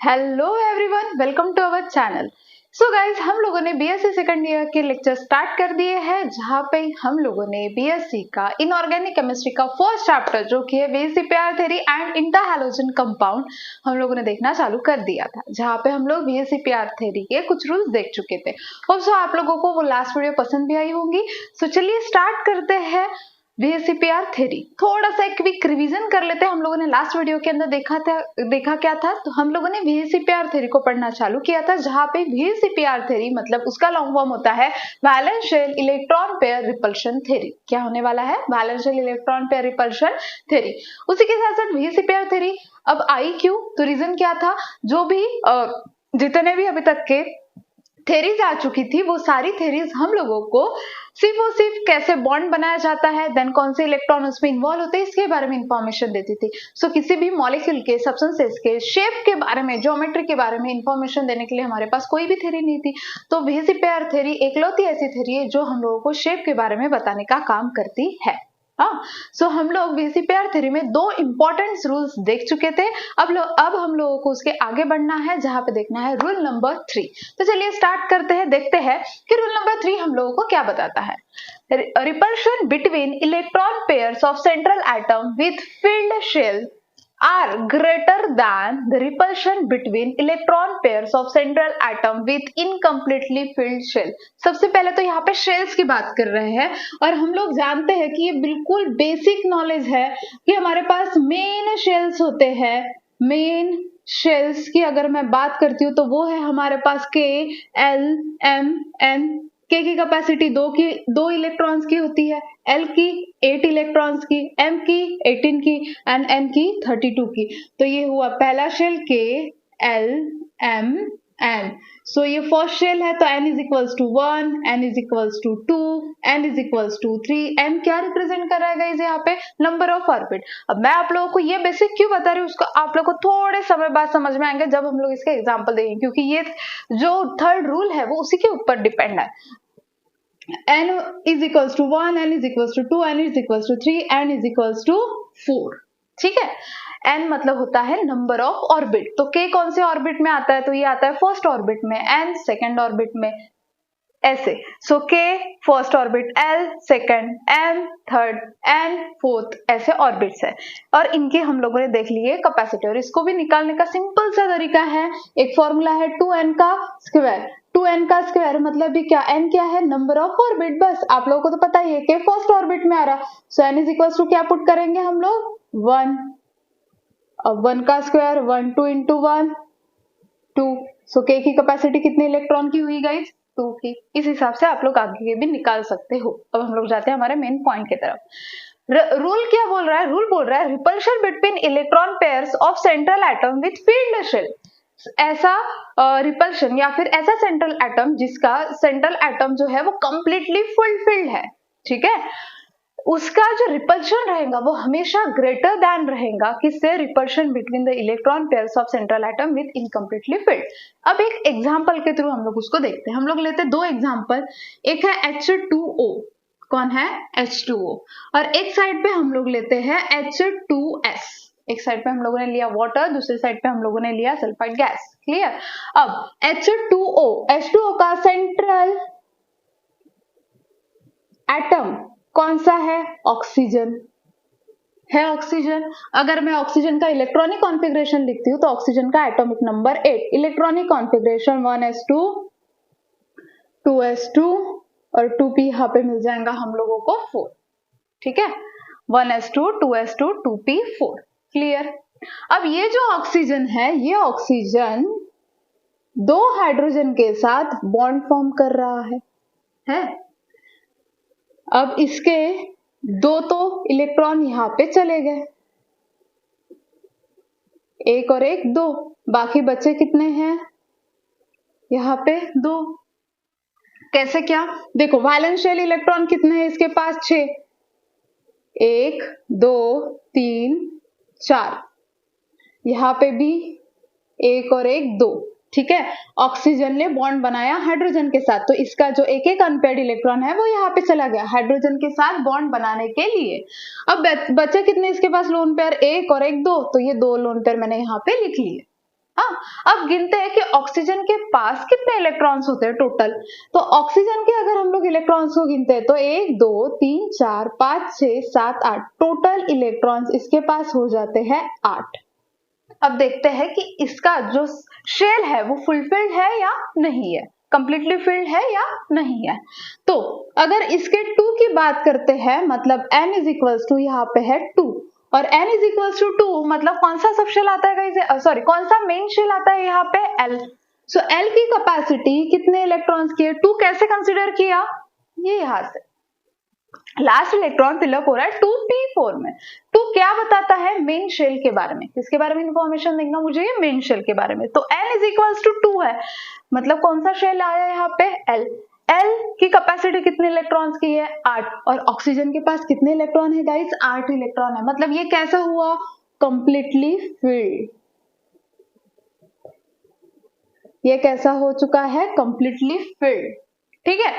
Hello everyone, welcome to our channel. So guys, हम लोगों ने बीएससी सेकंड ईयर के लेक्चर स्टार्ट कर दिए हैं, जहां पे हम लोगों ने बीएससी का इनऑर्गेनिक केमिस्ट्री का फर्स्ट चैप्टर जो कि है VCPR theory and interhalogen compound हम लोगों ने देखना चालू कर दिया था, जहां पे हम लोग VCPR थ्योरी के कुछ रूल्स देख चुके थे। होप सो आप लोगों को वो लास्ट वीडियो पसंद भी आई होंगी। सो चलिए स्टार्ट करते हैं VCPR थ्योरी। थोड़ा सा एक क्विक रिवीजन कर लेते हैं। हम लोगों ने लास्ट वीडियो के अंदर देखा क्या था, तो हम लोगों ने VCPR थ्योरी को पढ़ना चालू किया था, जहां पे VCPR थ्योरी मतलब उसका लॉन्ग फॉर्म होता है valence shell electron pair repulsion theory. क्या होने वाला है? Valence shell electron pair repulsion theory. उसी के साथ साथ VCPR थ्योरी अब आई क्यों, तो रीजन क्या था, जो भी जितने भी अभी तक के थेरीज आ चुकी थी वो सारी थेरीज हम लोगों को सिर्फ और सिर्फ कैसे बॉन्ड बनाया जाता है, देन कौन से इलेक्ट्रॉन उसमें इन्वॉल्व होते हैं, इसके बारे में इंफॉर्मेशन देती थी। सो किसी भी मॉलिक्यूल के, सब्सटेंसेस के शेप के बारे में, ज्योमेट्री के बारे में इंफॉर्मेशन देने के लिए हमारे पास कोई भी थेरी नहीं थी। तो VCPR थेरी एकलौती ऐसी थेरी है जो हम लोगों को शेप के बारे में बताने का काम करती है। सो हम लोग VCPR थ्योरी में दो इंपॉर्टेंट रूल्स देख चुके थे। अब हम लोगों को उसके आगे बढ़ना है, जहां पे देखना है रूल नंबर 3। तो चलिए स्टार्ट करते हैं, देखते हैं कि रूल नंबर 3 हम लोगों को क्या बताता है। Repulsion between electron pairs of central atom with filled shell are greater than the repulsion between electron pairs of central atom with incompletely filled shell। सबसे पहले तो यहाँ पे शेल्स की बात कर रहे हैं, और हम लोग जानते हैं कि ये बिल्कुल बेसिक नॉलेज है कि हमारे पास मेन शेल्स होते हैं। मेन शेल्स की अगर मैं बात करती हूँ तो वो है हमारे पास K, L, M, N। K की कैपेसिटी दो इलेक्ट्रॉन्स की होती है, L की 8 इलेक्ट्रॉन्स की, M की 18 की एंड N की 32 की। तो ये हुआ पहला shell K, L, M, N। So ये फर्स्ट शेल है, तो N is equals to 1, N is equals to 2, N is equals to 3। N क्या रिप्रेजेंट कर रहा है गाइस यहाँ पे? Number of orbit. अब मैं आप लोगों को ये बेसिक क्यों बता रही हूँ, उसको आप लोगों को थोड़े समय बाद समझ में आएंगे जब हम लोग इसके एग्जाम्पल देंगे, क्योंकि ये जो थर्ड रूल है वो उसी के ऊपर डिपेंड है। N is equals to 1, N is equals to 2, N is equals to 3, N is equals to 4। ठीक है, N मतलब होता है नंबर ऑफ ऑर्बिट। तो K कौन से ऑर्बिट में आता है? तो ये आता है फर्स्ट ऑर्बिट में, N सेकेंड ऑर्बिट में, ऐसे। सो K first orbit, L second, M third, N fourth, ऐसे ऑर्बिट्स है। और इनके हम लोगों ने देख लिए कैपेसिटी, और इसको भी निकालने का सिंपल सा तरीका है। एक फॉर्मूला है 2n का स्क्वायर। 2n का स्क्वायर मतलब भी क्या? n क्या है? Number of orbit. बस आप लोगों को तो पता ही है कि फर्स्ट ऑर्बिट में आ रहा, सो n इज इक्वल्स टू क्या पुट करेंगे हम लोग? 1। अब 1 का स्क्वायर 1, 2 इंटू 1 2। सो K की कैपेसिटी कितने इलेक्ट्रॉन की हुई गाइज? 2 की। इस हिसाब से आप लोग आगे के भी निकाल सकते हो। अब हम लोग जाते हैं हमारे मेन पॉइंट की तरफ। रूल क्या बोल रहा है? रूल बोल रहा है repulsion between electron pairs of central atom with filled shell. ऐसा रिपल्शन या फिर ऐसा सेंट्रल एटम जिसका सेंट्रल एटम जो है वो कंप्लीटली फुलफिल्ड है, ठीक है, उसका जो रिपल्शन रहेगा वो हमेशा ग्रेटर देन रहेगा किससे? Repulsion between the electron pairs of central atom with incompletely field. अब एक एग्जांपल के थ्रू हम लोग उसको देखते हैं। हम लोग लेते हैं दो एग्जांपल। एक है H2O। कौन है? H2O। और एक साइड पे हम लोग लेते हैं H2S। एक साइड पे हम लोगों ने लिया वाटर, दूसरी साइड पे हम लोगों ने लिया सल्फाइड गैस। क्लियर? अब H2O का सेंट्रल एटम कौन सा है? ऑक्सीजन है। ऑक्सीजन, अगर मैं ऑक्सीजन का इलेक्ट्रॉनिक कॉन्फ़िगरेशन लिखती हूँ तो ऑक्सीजन का atomic number 8, electronic configuration 1s2, 2s2 और 2p यहाँ पे मिल जाएगा हम लोगों को 4। ठीक है, 1s2, 2s2, 2p 4। क्लियर? अब ये जो ऑक्सीजन है, ये ऑक्सीजन दो हाइड्रोजन के साथ बॉन्ड फॉर्म कर रहा है? अब इसके दो तो इलेक्ट्रॉन यहाँ पे चले गए, एक और एक, दो, बाकी बचे कितने हैं? यहाँ पे 2। कैसे क्या? देखो, वैलेंस शेल इलेक्ट्रॉन कितने हैं इसके पास? 6। 1 2 3 4। यहाँ पे भी एक और एक, 2। ठीक है, ऑक्सीजन ने बॉन्ड बनाया हाइड्रोजन के साथ, तो इसका जो एक एक अनपेयर्ड इलेक्ट्रॉन है वो यहाँ पे चला गया हाइड्रोजन के साथ बॉन्ड बनाने के लिए। अब बचे कितने इसके पास लोन पेयर? एक और एक, 2। तो ये 2 लोन पेयर मैंने यहाँ पे लिख लिए। हाँ, अब गिनते हैं कि ऑक्सीजन के पास कितने इलेक्ट्रॉन्स होते हैं टोटल। तो ऑक्सीजन के अगर हम लोग इलेक्ट्रॉन्स को गिनते हैं तो 1 2 3 4 5 6 7 8 टोटल इलेक्ट्रॉन्स इसके पास हो जाते हैं 8। अब देखते हैं कि इसका जो शेल है वो फुलफिल्ड है या नहीं है, कंप्लीटली फिल्ड है या नहीं है। तो अगर इसके 2 की बात करते हैं, मतलब n इज इक्वल्स टू यहाँ पे है 2 और n इज इक्वल्स टू 2, मतलब कौन सा सब शेल आता है, सॉरी कौन सा मेन शेल आता है यहाँ पे, L। सो L की कैपेसिटी कितने इलेक्ट्रॉन्स की है, 2 कैसे कंसिडर किया, ये यहाँ से लास्ट इलेक्ट्रॉन फिलअप हो रहा है 2p4 में। 2 क्या बताता है, मेन शेल के बारे में। किसके बारे में इंफॉर्मेशन देखना मुझे, मेन शेल के बारे में। तो n इज इक्वल्स टू 2 है, मतलब कौन सा शेल आया यहाँ पे, L। L की कैपेसिटी कितने इलेक्ट्रॉन्स की है, 8, और ऑक्सीजन के पास कितने इलेक्ट्रॉन है गाइस, 8 इलेक्ट्रॉन है। मतलब ये कैसा हुआ, कंप्लीटली फिल्ड। ये कैसा हो चुका है, कंप्लीटली फिल्ड। ठीक है,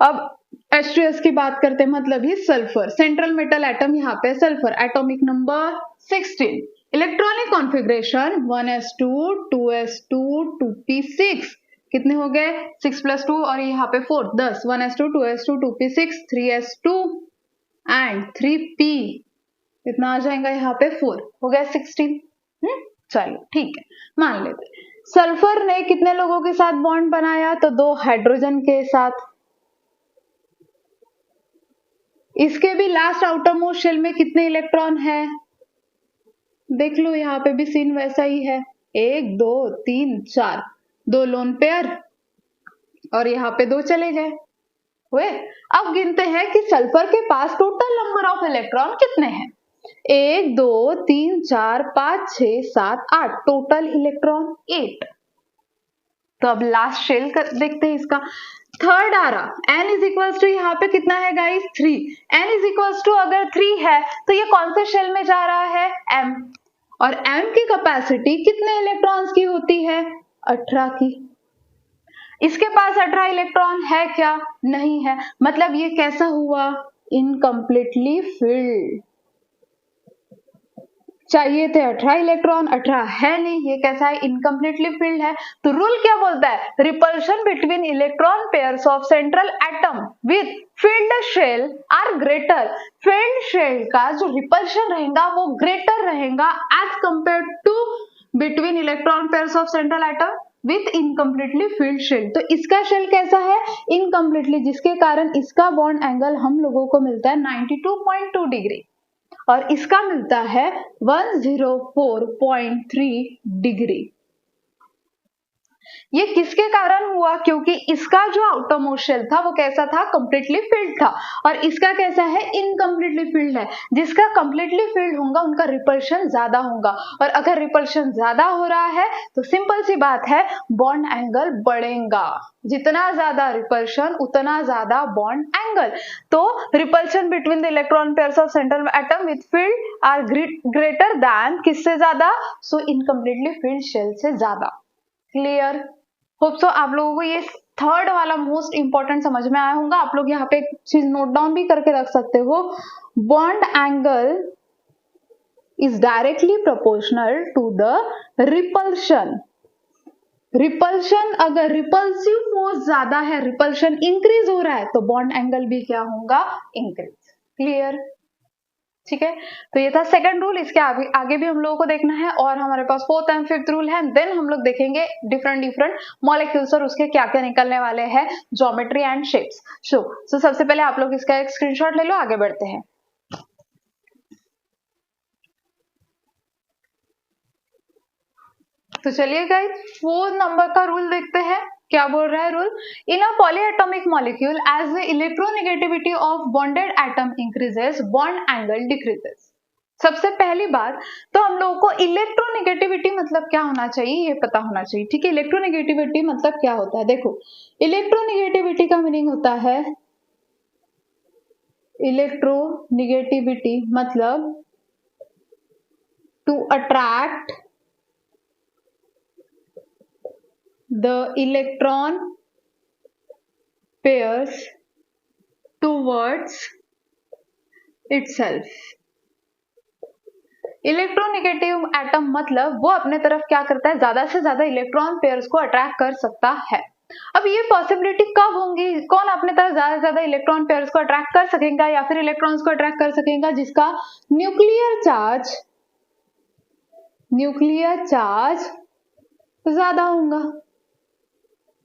अब H2S की बात करते हैं, मतलब ये सल्फर, सेंट्रल मेटल एटम यहाँ पे sulphur, atomic number 16, electronic configuration 1s2 2s2 2p6, कितने हो गए 6 + 2 और यहाँ पे 4, 10, 1s2 2s2 2p6 3s2 and 3p, कितना आ जाएगा यहाँ पे 4, हो गया 16। चलो ठीक है, मान लेते। सल्फर ने कितने लोगों के साथ बॉन्ड बनाया, तो 2 हाइड्रोजन के साथ। इसके भी लास्ट आउटर मोस्ट शेल में कितने इलेक्ट्रॉन है, देख लो यहाँ पे भी सीन वैसा ही है, 1 2 3 4, 2 लोन पेयर और यहाँ पे 2 चले गए हुए। अब गिनते हैं कि सल्फर के पास टोटल नंबर ऑफ इलेक्ट्रॉन कितने हैं, 1 2 3 4 5 6 7 8, टोटल इलेक्ट्रॉन 8। तो अब लास्ट शेल देखते हैं इसका, थर्ड आ रहा, n इज इक्वल्स टू यहाँ पे कितना है guys, 3। n is equals to अगर 3 है तो ये कौन से शेल में जा रहा है, m, और m की कैपेसिटी कितने इलेक्ट्रॉन्स की होती है, 18 की। इसके पास 18 इलेक्ट्रॉन है क्या, नहीं है, मतलब ये कैसा हुआ, इनकम्प्लीटली फिल्ड। चाहिए थे 18 इलेक्ट्रॉन, 18 है नहीं, ये कैसा है, इनकम्प्लीटली फिल्ड है। तो रूल क्या बोलता है, repulsion between electron pairs of central atom with filled shell are greater. Filled shell का जो रिपल्शन रहेगा वो ग्रेटर रहेगा as compare to between electron pairs of central atom with incompletely filled shell. तो इसका शेल कैसा है, इनकम्प्लीटली, जिसके कारण इसका बॉन्ड एंगल हम लोगों को मिलता है 92.2 डिग्री और इसका मिलता है 104.3 डिग्री। ये किसके कारण हुआ, क्योंकि इसका जो आउटरमोस्ट शेल था वो कैसा था, कंप्लीटली फिल्ड था, और इसका कैसा है, इनकम्प्लीटली फिल्ड है। जिसका कंप्लीटली फिल्ड होगा उनका रिपल्शन ज्यादा होगा, और अगर रिपल्शन ज्यादा हो रहा है तो सिंपल सी बात है, बॉन्ड एंगल बढ़ेगा। जितना ज्यादा रिपल्शन उतना ज्यादा बॉन्ड एंगल। तो repulsion between the electron pairs of central atom with field are greater than, किससे ज्यादा, सो इनकम्प्लीटली फिल्ड शेल से ज्यादा। क्लियर, होप सो आप लोगों को ये थर्ड वाला मोस्ट इंपॉर्टेंट समझ में आया होगा। आप लोग यहाँ पे एक चीज नोट डाउन भी करके रख सकते हो, bond angle is directly proportional to the repulsion. Repulsion, अगर रिपल्सिव फोर्स ज्यादा है, रिपल्शन इंक्रीज हो रहा है, तो बॉन्ड एंगल भी क्या होगा, इंक्रीज। क्लियर, ठीक है। तो ये था सेकंड रूल, इसके आगे भी हम लोगों को देखना है, और हमारे पास फोर्थ एंड फिफ्थ रूल है। देन हम लोग देखेंगे डिफरेंट मॉलिक्यूल्स और उसके क्या क्या निकलने वाले हैं, ज्योमेट्री एंड शेप्स। सो सबसे पहले आप लोग इसका एक स्क्रीनशॉट ले लो, आगे बढ़ते हैं। तो चलिए गाइस 4 नंबर का रूल देखते हैं, क्या बोल रहा है rule, in a polyatomic molecule as the electronegativity of bonded atom increases bond angle decreases. सबसे पहली बात तो हम लोगों को इलेक्ट्रोनेगेटिविटी मतलब क्या होना चाहिए ये पता होना चाहिए, ठीक है। इलेक्ट्रोनेगेटिविटी मतलब क्या होता है, देखो इलेक्ट्रोनेगेटिविटी का मीनिंग होता है, इलेक्ट्रोनेगेटिविटी मतलब to attract the electron pairs towards itself। Electronegative atom मतलब वो अपने तरफ क्या करता है, ज्यादा से ज्यादा इलेक्ट्रॉन पेयर्स को अट्रैक्ट कर सकता है। अब ये पॉसिबिलिटी कब होंगी, कौन अपने तरफ ज्यादा से ज्यादा इलेक्ट्रॉन पेयर्स को अट्रैक्ट कर सकेगा या फिर इलेक्ट्रॉन्स को अट्रैक्ट कर सकेगा, जिसका न्यूक्लियर चार्ज ज्यादा होगा।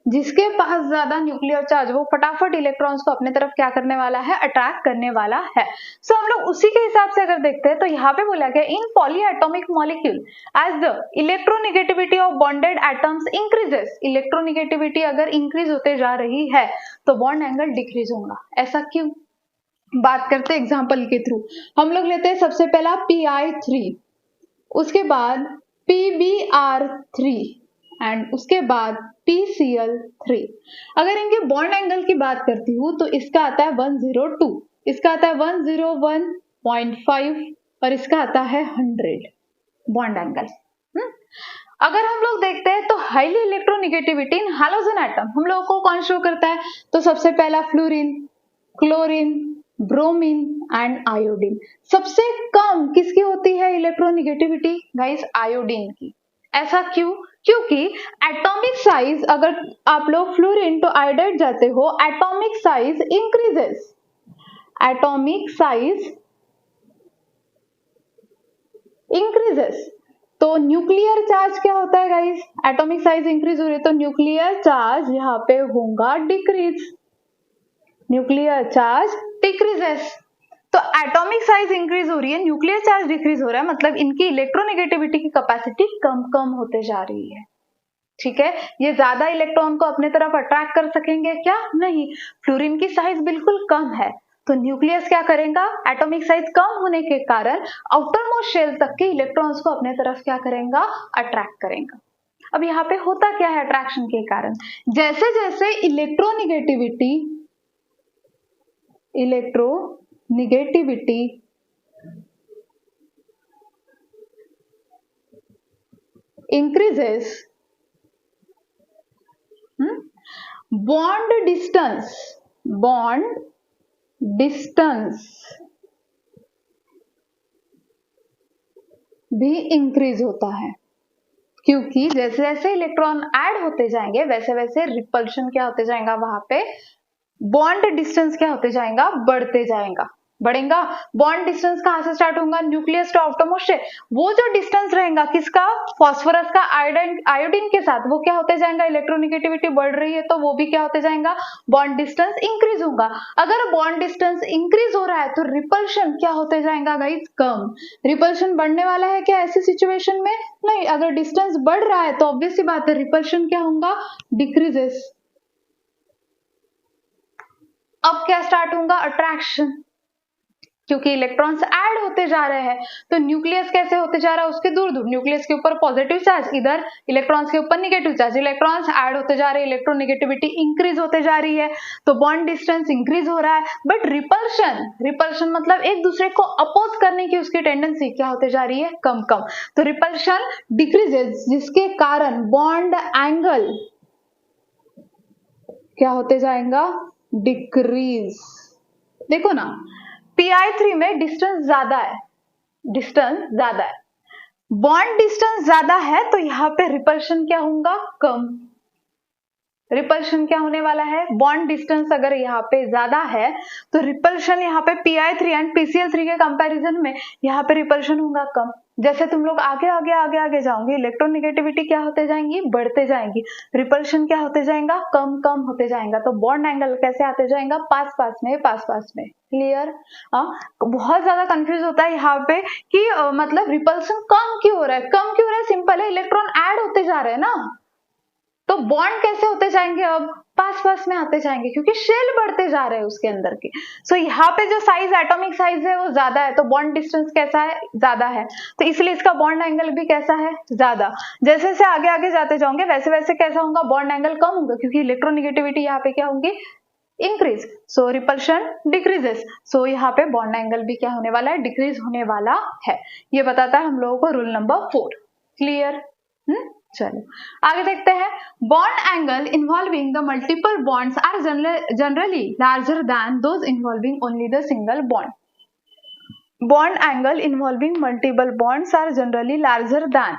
जिसके पास ज्यादा न्यूक्लियर चार्ज, वो फटाफट इलेक्ट्रॉन्स को अपने तरफ क्या करने वाला है, अट्रैक्ट करने वाला है। सो हम लोग उसी के हिसाब से अगर देखते हैं तो यहाँ पे बोला गया in polyatomic molecule as the electronegativity of bonded atoms increases, electronegativity अगर इंक्रीज होते जा रही है तो बॉन्ड एंगल डिक्रीज होगा। ऐसा क्यों, बात करते हैं एग्जाम्पल के थ्रू। हम लोग लेते हैं सबसे पहला Pi3, उसके बाद PbR3 एंड उसके बाद PCl3। अगर इनके बॉन्ड एंगल की बात करती हूँ तो इसका आता है 102, इसका आता है 101.5 और इसका आता है 100 बॉन्ड एंगल। अगर हम लोग देखते हैं तो हाईली इलेक्ट्रोनेगेटिविटी इन हैलोजन एटम हम लोगों को कौन शो करता है, तो सबसे पहला fluorine, chlorine, bromine and iodine. सबसे कम किसकी होती है इलेक्ट्रोनेगेटिविटी गाइस, आयोडीन की। ऐसा क्यों, क्योंकि एटॉमिक साइज, अगर आप लोग फ्लोरीन टू आयोडाइड जाते हो, atomic size increases, atomic size increases, तो न्यूक्लियर चार्ज क्या होता है गाइस, एटॉमिक साइज इंक्रीज हो रही है तो न्यूक्लियर चार्ज यहाँ पे होगा डिक्रीज, न्यूक्लियर चार्ज डिक्रीजेस। तो एटॉमिक साइज इंक्रीज हो रही है, न्यूक्लियर चार्ज डिक्रीज हो रहा है, मतलब इनकी इलेक्ट्रोनेगेटिविटी की कैपेसिटी कम कम होते जा रही है। ठीक है, ये ज्यादा इलेक्ट्रॉन को अपने तरफ अट्रैक्ट कर सकेंगे क्या, नहीं। फ्लोरीन की साइज बिल्कुल कम है तो न्यूक्लियस क्या करेगा, एटॉमिक साइज कम होने के कारण आउटर मोस्ट शेल तक के इलेक्ट्रॉन्स को अपने तरफ क्या करेगा, अट्रैक्ट करेगा। अब यहाँ पे होता क्या है अट्रैक्शन के कारण, जैसे जैसे इलेक्ट्रोनेगेटिविटी increases, bond distance भी इंक्रीज होता है, क्योंकि जैसे जैसे इलेक्ट्रॉन ऐड होते जाएंगे वैसे वैसे रिपल्शन क्या होते जाएगा, वहां पे बॉन्ड डिस्टेंस क्या होते जाएगा, बढ़ेगा। बॉन्ड डिस्टेंस कहां से स्टार्ट होगा, न्यूक्लियस टू आउटरमोस्ट शेल। वो जो डिस्टेंस रहेगा किसका, फास्फोरस का आयोडीन के साथ, वो क्या होते जाएगा, इलेक्ट्रोनेगेटिविटी बढ़ रही है तो वो भी क्या होते जाएगा, बॉन्ड डिस्टेंस इंक्रीज होगा। अगर बॉन्ड डिस्टेंस इंक्रीज हो रहा है तो रिपल्शन क्या होते जाएगा गाइस, कम। रिपल्शन बढ़ने वाला है क्या ऐसी सिचुएशन में, नहीं। अगर डिस्टेंस बढ़ रहा है तो ऑब्वियस सी बात है रिपल्शन क्या होगा, डिक्रीजेस। अब क्या स्टार्ट होगा, अट्रैक्शन, क्योंकि इलेक्ट्रॉन्स ऐड होते जा रहे हैं तो न्यूक्लियस कैसे होते जा रहा है, उसके दूर दूर, न्यूक्लियस के ऊपर पॉजिटिव चार्ज, इधर इलेक्ट्रॉन्स के ऊपर नेगेटिव चार्ज, इलेक्ट्रॉन्स ऐड होते जा रहे हैं, इलेक्ट्रोनेगेटिविटी इंक्रीज होते जा रही है तो बॉन्ड डिस्टेंस इंक्रीज हो रहा है। बट रिपल्शन मतलब एक दूसरे को अपोज करने की उसकी टेंडेंसी क्या होते जा रही है, कम कम, तो रिपल्शन डिक्रीजेस, जिसके कारण बॉन्ड एंगल क्या होते जाएगा, डिक्रीज। देखो ना Pi3 में डिस्टेंस ज्यादा है, बॉन्ड डिस्टेंस ज्यादा है तो यहाँ पे रिपल्शन क्या होगा, कम। रिपल्शन क्या होने वाला है, बॉन्ड डिस्टेंस अगर यहाँ पे ज्यादा है तो रिपल्शन यहाँ पे Pi3 एंड PCl3 के कंपैरिजन में यहाँ पे रिपल्शन होगा कम। जैसे तुम लोग आगे जाओगे इलेक्ट्रोनेगेटिविटी क्या होते जाएंगी, बढ़ते जाएंगी, रिपल्शन क्या होते जाएगा, कम कम होते जाएगा, तो बॉन्ड एंगल कैसे आते जाएगा, पास पास में। क्लियर, बहुत ज्यादा कंफ्यूज होता है यहाँ पे कि मतलब रिपल्शन कम क्यों हो रहा है, सिंपल है, इलेक्ट्रॉन ऐड होते जा रहे हैं ना, तो बॉन्ड कैसे होते जाएंगे, अब पास में आते जाएंगे क्योंकि शेल बढ़ते जा रहे हैं उसके अंदर के। सो यहाँ पे जो साइज, एटॉमिक साइज है वो ज्यादा है तो बॉन्ड डिस्टेंस कैसा है, ज्यादा है, तो इसलिए इसका बॉन्ड एंगल भी कैसा है, ज्यादा। जैसे जैसे आगे जाते जाओगे वैसे वैसे कैसा होगा, बॉन्ड एंगल कम होगा, क्योंकि इलेक्ट्रोनेगेटिविटी यहाँ पे क्या होगी, इंक्रीज, सो रिपल्शन डिक्रीजेस, सो यहाँ पे बॉन्ड एंगल भी क्या होने वाला है, डिक्रीज होने वाला है। ये बताता है हम लोगों को रूल नंबर 4। क्लियर, चलो आगे देखते हैं। Bond angle involving the multiple bonds are generally larger than those involving only the single bond. Bond angle involving multiple bonds are generally larger than.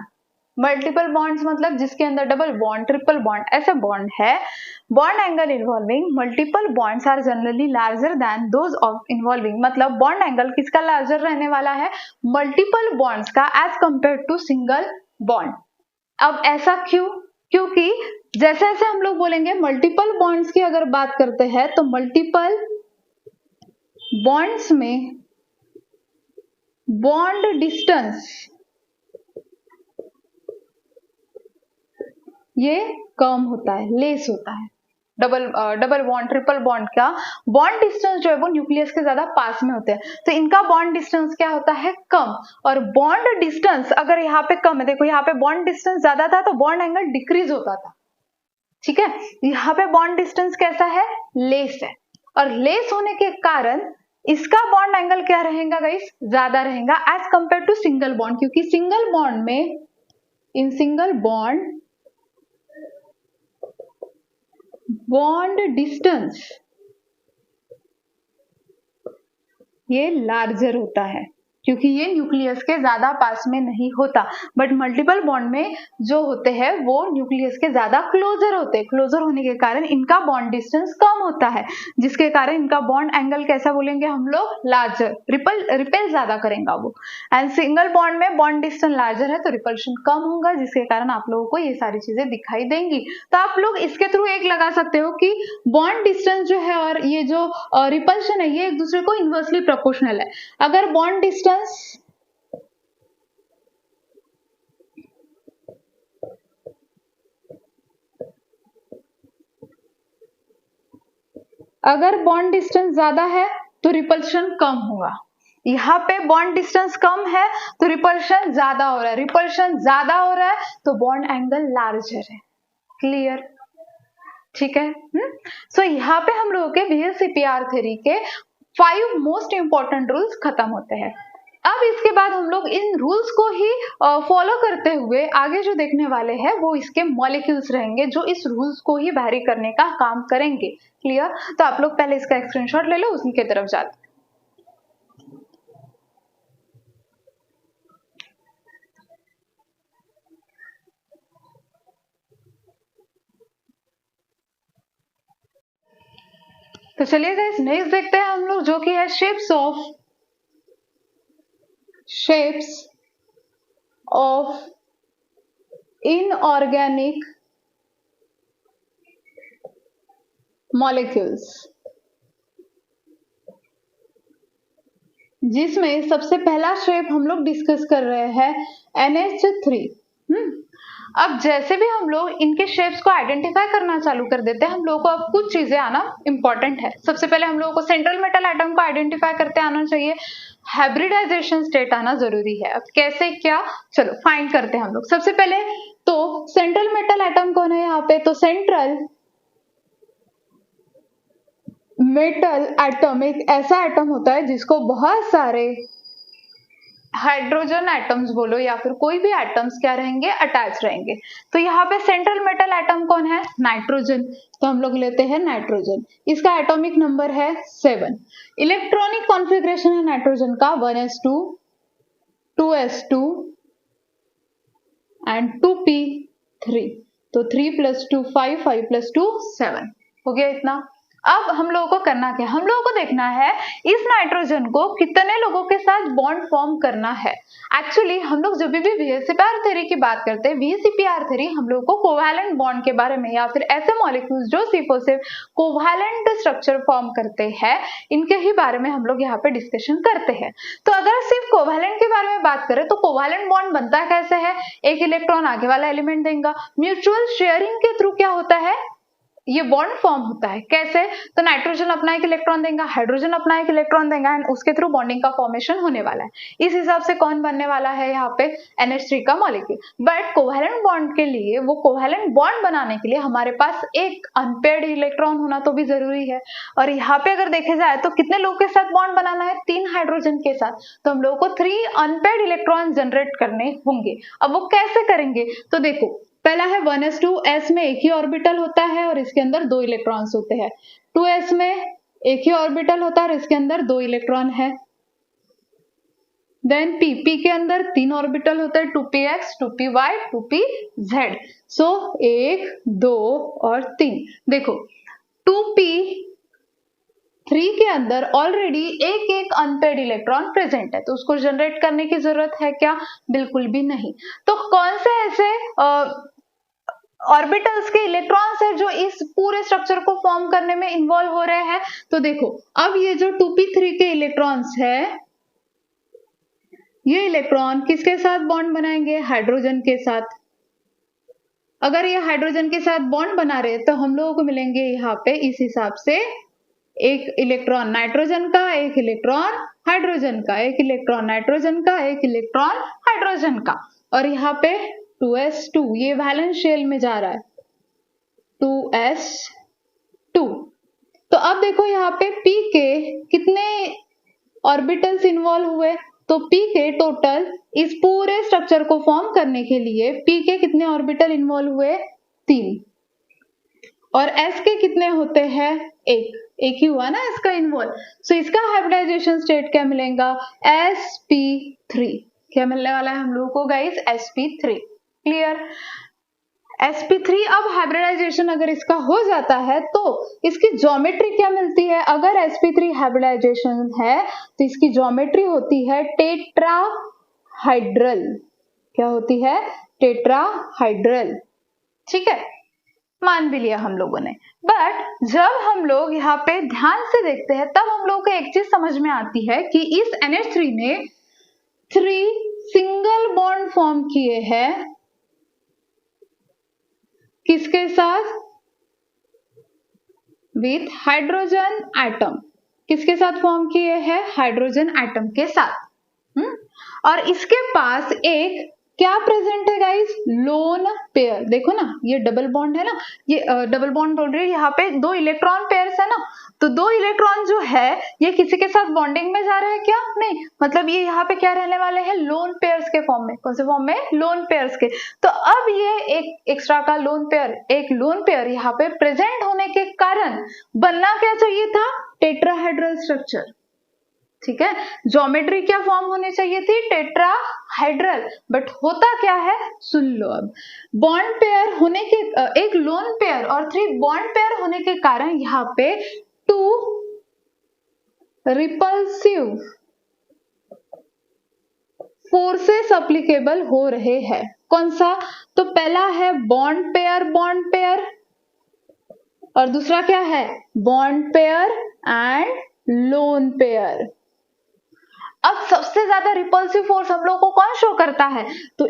Multiple bonds मतलब जिसके अंदर डबल बॉन्ड, ट्रिपल बॉन्ड ऐसे bond है। Bond angle involving multiple bonds are generally larger than those of involving, मतलब bond angle किसका larger रहने वाला है, मल्टीपल बॉन्ड्स का as compare to single bond. अब ऐसा क्यों, क्योंकि जैसे जैसे हम लोग बोलेंगे मल्टीपल बॉन्ड्स की अगर बात करते हैं तो मल्टीपल बॉन्ड्स में बॉन्ड डिस्टेंस ये कम होता है, लेस होता है। डबल बॉन्ड, ट्रिपल बॉन्ड का बॉन्ड डिस्टेंस जो है वो न्यूक्लियस के ज्यादा पास में होते हैं, तो इनका बॉन्ड डिस्टेंस क्या होता है, कम। और बॉन्ड डिस्टेंस अगर यहाँ पे कम है, देखो यहाँ पे बॉन्ड डिस्टेंस ज्यादा था तो बॉन्ड एंगल डिक्रीज होता था, ठीक है। यहाँ पे बॉन्ड डिस्टेंस कैसा है, लेस है, और लेस होने के कारण इसका बॉन्ड एंगल क्या रहेगा गाइस, ज्यादा रहेगा as compare to single bond, क्योंकि सिंगल बॉन्ड में, इन सिंगल बॉन्ड डिस्टेंस ये लार्जर होता है, क्योंकि ये न्यूक्लियस के ज्यादा पास में नहीं होता। बट मल्टीपल बॉन्ड में जो होते हैं वो न्यूक्लियस के ज्यादा क्लोजर होते हैं, क्लोजर होने के कारण इनका बॉन्ड डिस्टेंस कम होता है, जिसके कारण इनका बॉन्ड एंगल कैसा बोलेंगे हम लोग, लार्जर, रिपेल ज्यादा करेगा वो। एंड सिंगल बॉन्ड में बॉन्ड डिस्टेंस लार्जर है तो रिपल्शन कम होगा, जिसके कारण आप लोगों को ये सारी चीजें दिखाई देंगी। तो आप लोग इसके थ्रू एक लगा सकते हो कि बॉन्ड डिस्टेंस जो है और ये जो रिपल्शन है ये एक दूसरे को इनवर्सली प्रोपोर्शनल है। अगर बॉन्ड डिस्टेंस ज्यादा है तो रिपल्शन कम होगा। यहाँ पे बॉन्ड डिस्टेंस कम है तो रिपल्शन ज्यादा हो रहा है, रिपल्शन ज्यादा हो रहा है तो बॉन्ड एंगल लार्जर है। क्लियर, ठीक है। सो यहाँ पे हम लोगों के VSEPR थ्योरी के 5 मोस्ट इंपॉर्टेंट रूल्स खत्म होते हैं। अब इसके बाद हम लोग इन रूल्स को ही फॉलो करते हुए आगे जो देखने वाले हैं वो इसके मॉलिक्यूल्स रहेंगे जो इस रूल्स को ही वैरी करने का काम करेंगे। क्लियर, तो आप लोग पहले इसका एक स्क्रीनशॉट ले लो, उनकी तरफ जाते। तो चलिए गाइस नेक्स्ट देखते हैं हम लोग, जो कि है शेप्स ऑफ इनऑर्गेनिक मॉलिक्यूल्स, जिसमें सबसे पहला शेप हम लोग डिस्कस कर रहे हैं NH3। अब जैसे भी हम लोग इनके शेप्स को आइडेंटिफाई करना चालू कर देते हैं, हम लोगों को अब कुछ चीजें आना इंपॉर्टेंट है। सबसे पहले हम लोगों को सेंट्रल मेटल एटम को आइडेंटिफाई करते आना चाहिए, हाइब्रिडाइजेशन स्टेट आना जरूरी है। अब कैसे क्या, चलो फाइंड करते हैं हम लोग। सबसे पहले तो सेंट्रल मेटल एटम कौन है यहाँ पे, तो सेंट्रल मेटल एटम एक ऐसा एटम होता है जिसको बहुत सारे हाइड्रोजन एटम्स बोलो या फिर कोई भी एटम्स क्या रहेंगे, अटैच रहेंगे। तो यहाँ पे सेंट्रल मेटल एटम कौन है, नाइट्रोजन, तो हम लोग लेते हैं नाइट्रोजन। इसका एटॉमिक नंबर है 7। इलेक्ट्रॉनिक कॉन्फ़िगरेशन है नाइट्रोजन का 1s2 2s2 एंड 2p3, तो 3 + 2 5 5 + 2 7 हो गया इतना। अब हम लोगों को करना क्या, हम लोगों को देखना है इस नाइट्रोजन को कितने लोगों के साथ बॉन्ड फॉर्म करना है। एक्चुअली हम लोग जब भी VSEPR थ्योरी की बात करते हैं, VSEPR थ्योरी हम लोगों को कोवैलेंट बॉन्ड के बारे में या फिर ऐसे मॉलिक्यूल्स जो C4 से कोवैलेंट स्ट्रक्चर फॉर्म करते हैं, इनके ही बारे में हम लोग यहाँ पे डिस्कशन करते हैं। तो अगर सिर्फ कोवैलेंट के बारे में बात करें तो कोवैलेंट बॉन्ड बनता कैसे है, एक इलेक्ट्रॉन आगे वाला एलिमेंट देगा, म्यूचुअल शेयरिंग के थ्रू क्या होता है, ये बॉन्ड फॉर्म होता है। कैसे, तो नाइट्रोजन अपना एक इलेक्ट्रॉन देगा, हाइड्रोजन अपना एक इलेक्ट्रॉन देगा एंड उसके थ्रू बॉन्डिंग का फॉर्मेशन होने वाला है। इस हिसाब से कौन बनने वाला है यहाँ पे, NH3 का मॉलिक्यूल। बट कोवैलेंट बॉन्ड के लिए, वो कोवैलेंट बॉन्ड बनाने के लिए हमारे पास एक अनपेयर्ड इलेक्ट्रॉन होना तो भी जरूरी है। और यहाँ पे अगर देखे जाए तो कितने लोगों के साथ बॉन्ड बनाना है, 3 हाइड्रोजन के साथ, तो हम लोगों को 3 अनपेयर्ड इलेक्ट्रॉन जनरेट करने होंगे। अब वो कैसे करेंगे, तो देखो पहला है 1s2, s में एक ही ऑर्बिटल होता है और इसके अंदर 2 इलेक्ट्रॉन्स होते हैं। 2s में एक ही ऑर्बिटल होता है और इसके अंदर 2 इलेक्ट्रॉन है। देन पी के अंदर 3 ऑर्बिटल होता है, 2px, 2py, 2pz। सो 1, 2 और 3। देखो 2p3 के अंदर ऑलरेडी एक एक अनपेयर्ड इलेक्ट्रॉन प्रेजेंट है, तो उसको जनरेट करने की जरूरत है क्या? बिल्कुल भी नहीं। तो कौन से ऐसे ऑर्बिटल्स के इलेक्ट्रॉन्स है जो इस पूरे स्ट्रक्चर को फॉर्म करने में इन्वॉल्व हो रहे हैं? तो देखो अब ये जो 2p3 के इलेक्ट्रॉन्स है, ये इलेक्ट्रॉन किसके साथ बॉन्ड बनाएंगे? हाइड्रोजन के साथ। अगर ये हाइड्रोजन के साथ बॉन्ड बना रहे तो हम लोगों को मिलेंगे यहाँ पे इस हिसाब से एक इलेक्ट्रॉन नाइट्रोजन का, एक इलेक्ट्रॉन हाइड्रोजन का, एक इलेक्ट्रॉन नाइट्रोजन का, एक इलेक्ट्रॉन हाइड्रोजन का। और यहाँ पे 2s2 ये वैलेंस शेल में जा रहा है, 2s2। तो अब देखो यहाँ पे p के कितने ऑर्बिटल्स इन्वॉल्व हुए? तो p के टोटल इस पूरे स्ट्रक्चर को फॉर्म करने के लिए p के कितने ऑर्बिटल इन्वॉल्व हुए? 3। और s के कितने होते हैं? एक ही हुआ ना इसका इन्वॉल्व। सो इसका हाइब्रिडाइजेशन स्टेट क्या मिलेगा? sp3। क्या मिलने वाला है हम लोगों को गाइस? sp3। क्लियर? sp3 अब हाइब्रिडाइजेशन अगर इसका हो जाता है तो इसकी ज्योमेट्री क्या मिलती है? अगर sp3 हाइब्रिडाइजेशन है तो इसकी ज्योमेट्री होती है टेट्राहाइड्रल। क्या होती है? टेट्राहाइड्रल। ठीक है, मान भी लिया हम लोगों ने। बट जब हम लोग यहाँ पे ध्यान से देखते हैं तब हम लोग को एक चीज समझ में आती है कि इस NH3 ने 3 सिंगल बॉन्ड फॉर्म किए हैं। किसके साथ? With hydrogen atom. किसके साथ फॉर्म किए हैं? हाइड्रोजन एटम के साथ। और इसके पास एक क्या प्रेजेंट है गाइस? Lone pair. देखो ना ये डबल बॉन्ड है ना, ये डबल बॉन्ड बोल रही है, यहाँ पे 2 इलेक्ट्रॉन पेयर्स है ना, तो 2 इलेक्ट्रॉन जो है ये किसी के साथ बॉन्डिंग में जा रहे हैं क्या? नहीं, मतलब ये यहाँ पे क्या रहने वाले हैं? लोन पेयर्स के फॉर्म में। कौन से फॉर्म में? लोन पेयर्स के। तो अब ये एक एक्स्ट्रा का लोन पेयर, एक लोन पेयर यहाँ पे प्रेजेंट होने के कारण बनना क्या चाहिए था? Tetrahedral structure. ठीक है, ज्योमेट्री क्या फॉर्म होनी चाहिए थी? टेट्राहाइड्रल। बट होता क्या है? सुन लो अब। बॉन्ड पेयर होने के एक लोन पेयर और 3 बॉन्ड पेयर होने के कारण यहाँ पे 2 रिपल्सिव फोर्सेस अप्लीकेबल हो रहे हैं। कौन सा? तो पहला है बॉन्ड पेयर और दूसरा क्या है? Bond pair and lone pair. अब सबसे ज्यादा रिपल्सिव फोर्स हम लोग को कौन शो करता है? तो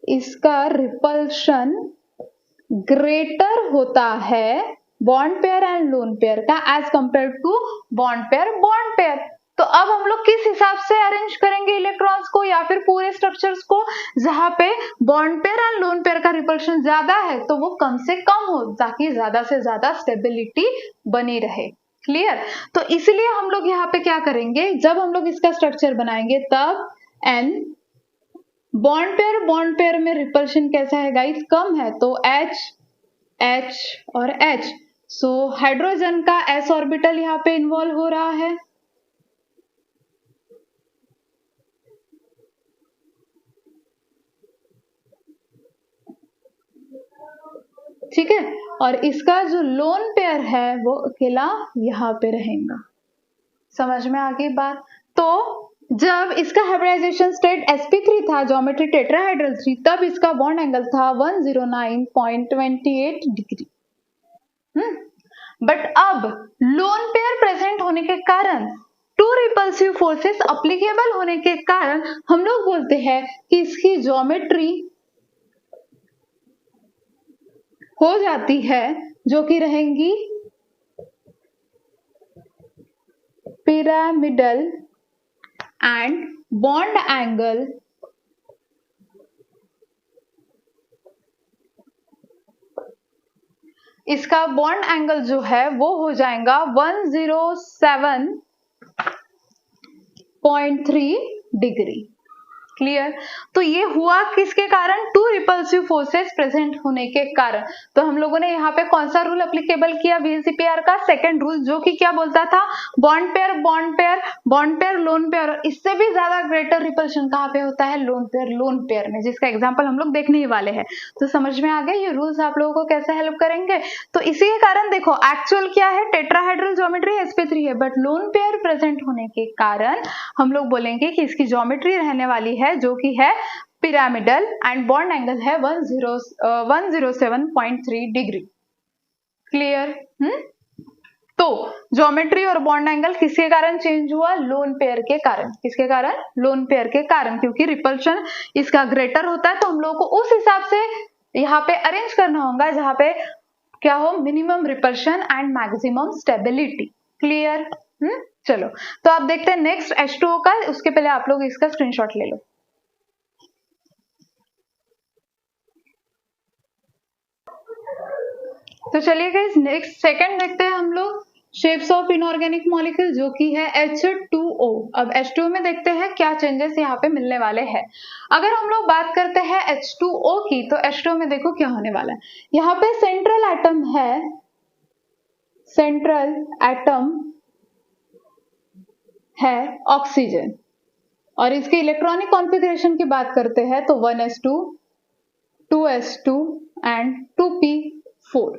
इसका रिपल्शन ग्रेटर होता है bond pair and lone pair का as compare to bond pair. तो अब हम लोग किस हिसाब से अरेंज करेंगे इलेक्ट्रॉन्स को या फिर पूरे स्ट्रक्चर्स को? जहां पे bond pair and lone pair का रिपल्शन ज्यादा है तो वो कम से कम हो, ताकि ज्यादा से ज्यादा स्टेबिलिटी बनी रहे। क्लियर? तो इसलिए हम लोग यहाँ पे क्या करेंगे, जब हम लोग इसका स्ट्रक्चर बनाएंगे तब N बॉन्ड पेयर में रिपल्शन कैसा है गाइस? कम है, तो H और H। सो हाइड्रोजन का s ऑर्बिटल यहाँ पे इन्वॉल्व हो रहा है। ठीक है, और इसका जो लोन पेयर है वो अकेला यहाँ पे रहेगा। समझ में आ गई बात? तो जब इसका हाइब्रिडाइजेशन स्टेट sp3 था, ज्योमेट्री टेट्राहाइड्रल थी, तब इसका बॉन्ड एंगल था 109.28 डिग्री। बट अब लोन पेयर प्रेजेंट होने के कारण 2 रिपल्सिव फोर्सेस अप्लीकेबल होने के कारण हम लोग बोलते हैं कि इसकी ज्योमेट्री हो जाती है जो कि रहेंगी पिरामिडल एंड बॉन्ड एंगल इसका बॉन्ड एंगल जो है वो हो जाएगा 107.3 डिग्री। क्लियर। तो ये हुआ किसके कारण, टू रिपल्सिव फोर्सेस प्रेजेंट होने के कारण। तो हम लोगों ने यहाँ पे कौन सा रूल अप्लीकेबल किया, VSEPR का सेकंड रूल, जो कि क्या बोलता था, bond pair bond pair bond pair lone pair, इससे भी ज्यादा ग्रेटर रिपल्शन कहाँ पे होता है, लोन पेयर में, जिसका एग्जाम्पल हम लोग देखने ही वाले हैं। तो समझ में आ गया ये रूल्स आप लोगों को कैसे हेल्प करेंगे। तो इसी के कारण देखो एक्चुअल क्या है, टेट्राहेड्रल ज्योमेट्री sp3 है, बट लोन पेयर प्रेजेंट होने के कारण हम लोग बोलेंगे कि इसकी ज्योमेट्री रहने वाली है जो कि है पिरामिडल एंड बॉन्ड एंगल है 107.3 डिग्री। क्लियर। तो ज्योमेट्री और बॉन्ड एंगल किसके कारण चेंज हुआ, लोन पेयर के कारण। किसके कारण, लोन पेयर के कारण, क्योंकि रिपल्शन इसका ग्रेटर होता है। तो हम लोग को उस हिसाब से यहाँ पे अरेंज करना होगा जहां पे क्या हो, minimum repulsion and maximum stability. Clear. चलो तो आप देखते हैं नेक्स्ट H2O का, उसके पहले आप लोग इसका स्क्रीनशॉट ले लो। तो चलिए गाइस नेक्स्ट सेकंड देखते हैं हम लोग, शेप्स ऑफ इनऑर्गेनिक मॉलिक्यूल, जो कि है H2O। अब H2O में देखते हैं क्या चेंजेस यहाँ पे मिलने वाले हैं। अगर हम लोग बात करते हैं H2O की, तो H2O में देखो क्या होने वाला है। यहाँ पे सेंट्रल एटम है ऑक्सीजन, और इसके इलेक्ट्रॉनिक कॉन्फ़िगरेशन की बात करते हैं तो 1s2 2s2 एंड 2p4।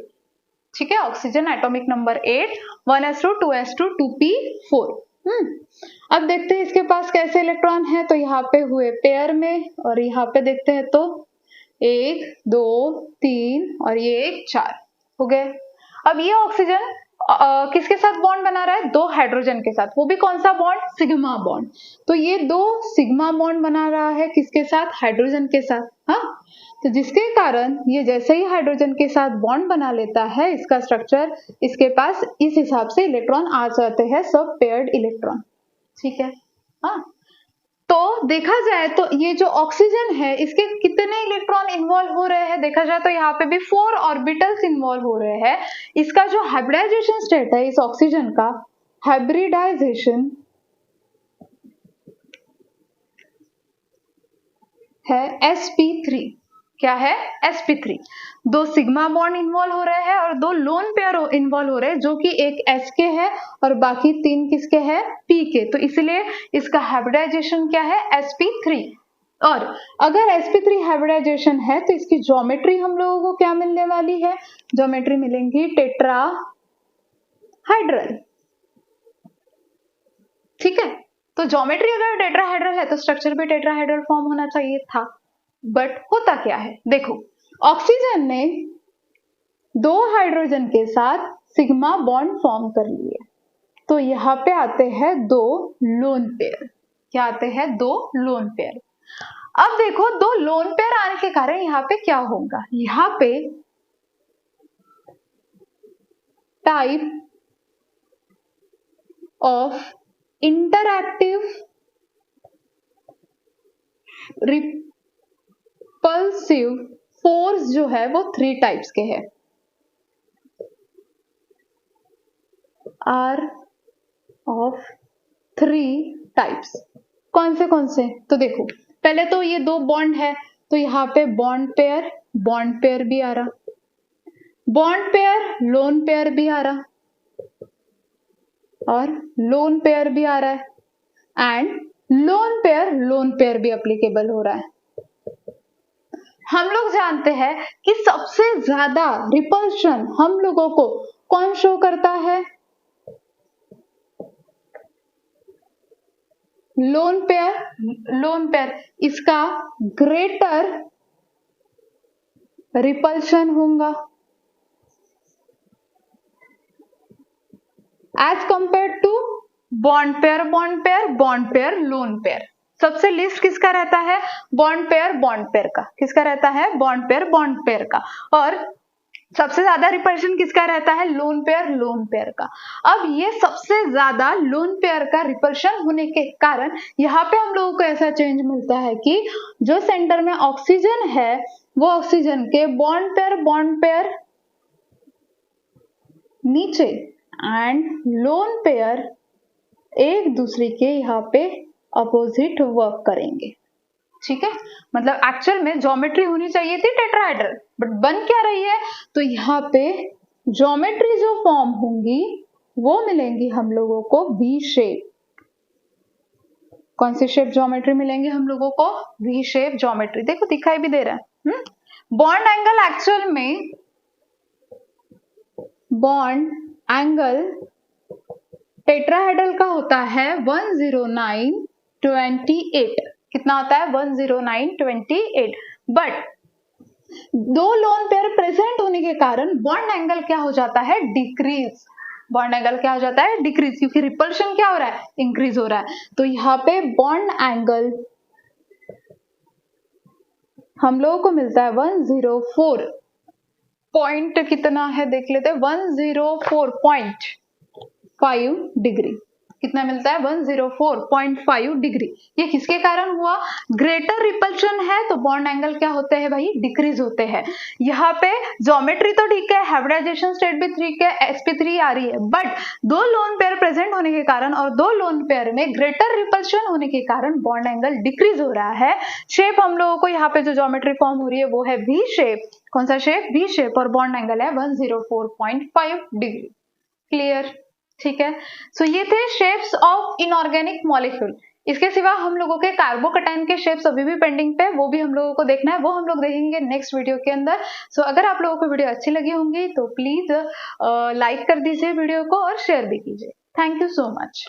ठीक है, oxygen atomic number 8, 1s2 2s2 2p4। अब देखते हैं इसके पास कैसे इलेक्ट्रॉन है। तो यहाँ पे हुए पेयर में, और यहाँ पे देखते हैं तो 1 2 3 और ये 1 4 हो गए। अब ये ऑक्सीजन किसके साथ बॉन्ड बना रहा है, 2 हाइड्रोजन के साथ, वो भी कौन सा बॉन्ड, सिग्मा बॉन्ड। तो ये 2 सिग्मा बॉन्ड बना रहा है किसके साथ, हाइड्रोजन के साथ। हाँ, तो जिसके कारण ये जैसे ही हाइड्रोजन के साथ बॉन्ड बना लेता है, इसका स्ट्रक्चर, इसके पास इस हिसाब से इलेक्ट्रॉन आ जाते हैं, सब पेयर्ड इलेक्ट्रॉन। ठीक है। हाँ, तो देखा जाए तो ये जो ऑक्सीजन है, इसके कितने इलेक्ट्रॉन इन्वॉल्व हो रहे हैं, देखा जाए तो यहाँ पे भी 4 ऑर्बिटल्स इन्वॉल्व हो रहे हैं। इसका जो हाइब्रिडाइजेशन स्टेट है इस ऑक्सीजन का, हाइब्रिडाइजेशन है sp3। क्या है, sp3। 2 सिग्मा बॉन्ड इन्वॉल्व हो रहे हैं और 2 लोन पेयर इन्वॉल्व हो रहे हैं, जो कि एक s के है और बाकी 3 किसके है, p के। तो इसलिए इसका हाइब्रिडाइजेशन क्या है, sp3। और अगर sp3 हाइब्रिडाइजेशन है तो इसकी ज्योमेट्री हम लोगों को क्या मिलने वाली है, ज्योमेट्री मिलेंगी टेट्राहाइड्रल। ठीक है, तो ज्योमेट्री अगर टेट्राहाइड्रल है तो स्ट्रक्चर भी टेट्राहाइड्रल फॉर्म होना चाहिए था। बट होता क्या है, देखो ऑक्सीजन ने 2 हाइड्रोजन के साथ सिग्मा बॉन्ड फॉर्म कर लिए, तो यहाँ पे आते हैं 2 लोन पेयर। क्या आते हैं, 2 लोन पेयर। अब देखो 2 लोन पेयर आने के कारण यहाँ पे क्या होगा, यहाँ पे type of interactive repulsive force जो है वो 3 टाइप्स के हैं, आर ऑफ 3 टाइप्स। कौन से, तो देखो पहले तो ये 2 बॉन्ड है, तो यहाँ पे बॉन्ड पेयर भी आ रहा, बॉन्ड पेयर लोन पेयर भी आ रहा, और लोन पेयर भी आ रहा है, एंड लोन पेयर भी एप्लीकेबल हो रहा है। हम लोग जानते हैं कि सबसे ज्यादा रिपल्शन हम लोगों को कौन शो करता है, लोन पेयर। इसका ग्रेटर रिपल्शन होगा as compare to bond pair lone pair. सबसे लिस्ट किसका रहता है, बॉन्ड पेयर का। किसका रहता है, बॉन्ड पेयर का। और सबसे ज्यादा रिपल्शन किसका रहता है, लोन पेयर का। अब ये सबसे ज्यादा लोन पेयर का रिपल्शन होने के कारण यहाँ पे हम लोगों को ऐसा चेंज मिलता है कि जो सेंटर में ऑक्सीजन है वो ऑक्सीजन के बॉन्ड पेयर नीचे एंड लोन पेयर एक दूसरे के यहाँ पे अपोजिट वर्क करेंगे। ठीक है, मतलब एक्चुअल में ज्योमेट्री होनी चाहिए थी टेट्राहेड्रल, बट बन क्या रही है, तो यहाँ पे ज्योमेट्री जो फॉर्म होंगी वो मिलेंगी हम लोगों को वी शेप। कौन सी शेप ज्योमेट्री मिलेंगे हम लोगों को, वी शेप ज्योमेट्री। देखो दिखाई भी दे रहा है। बॉन्ड एंगल एक्चुअल में, बॉन्ड एंगल टेट्राहेड्रल का होता है 10928। कितना होता है, 10928। बट दो लोन पेयर प्रेजेंट होने के कारण बॉन्ड एंगल क्या हो जाता है, डिक्रीज। बॉन्ड एंगल क्या हो जाता है, डिक्रीज, क्योंकि रिपल्शन क्या हो रहा है, इंक्रीज हो रहा है। तो यहाँ पे बॉन्ड एंगल हम लोगों को मिलता है 104 पॉइंट, कितना है देख लेते हैं, 104.5 डिग्री। कितना मिलता है, 104.5 डिग्री। ये किसके कारण हुआ, ग्रेटर रिपल्शन है तो बॉन्ड एंगल क्या होते हैं भाई, डिक्रीज होते हैं। यहाँ पे ज्योमेट्री तो ठीक है, हाइब्रिडाइजेशन स्टेट भी ठीक है, sp3 आ रही है, बट दो लोन पेयर प्रेजेंट होने के कारण और दो लोन पेयर में ग्रेटर रिपल्शन होने के कारण बॉन्ड एंगल डिक्रीज हो रहा है। शेप हम लोगों को यहाँ पे जो ज्योमेट्री फॉर्म हो रही है वो है वी शेप। कौन सा शेप, वी शेप, और बॉन्ड एंगल है 104.5 डिग्री। क्लियर, ठीक है। सो ये थे शेप्स ऑफ इनऑर्गेनिक मॉलिक्यूल। इसके सिवा हम लोगों के कार्बोकैटायन के शेप्स अभी भी पेंडिंग पे, वो भी हम लोगों को देखना है, वो हम लोग देखेंगे नेक्स्ट वीडियो के अंदर। सो अगर आप लोगों को वीडियो अच्छी लगी होंगी तो प्लीज लाइक कर दीजिए वीडियो को और शेयर भी कीजिए। Thank you so much.